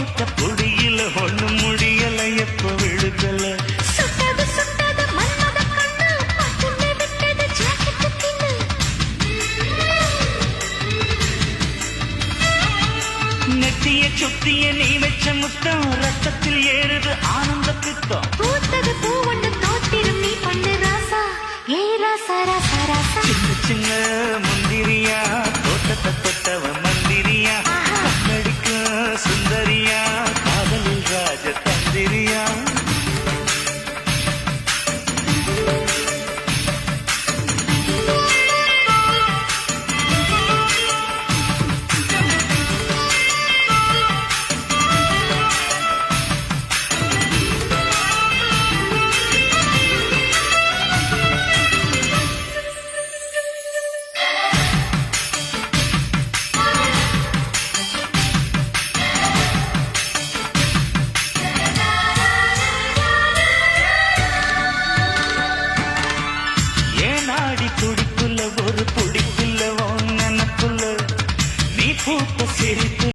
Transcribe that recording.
போட்ட புடியில ஒண்ணு முடியல எப்ப விழுதல சுட்டது சுட்டது மன்மத கண்ணு பட்டுன்னு விட்டது ஜாக்கெட்டு பின்னு நெத்திய சுத்திய நீ வச்ச முத்தம் ரத்தத்தில் ஏறுது ஆனந்த பித்தம் பூத்தது பூவண்ணு தோத்திரும் நீ பண்ணு ராசா ஏ ராசா ராசா ராசா சின்ன சின்ன முந்திரியா தோட்டத்தை தொட்டவ மந்திரியா கண்ணடிக்க சுந்தரியா காதலில் ராஜ தந்திரியா துடிப்புள்ள ஒரு துடிப்புள்ள நினப்புள்ள நீ பூத்த சிரிப்பு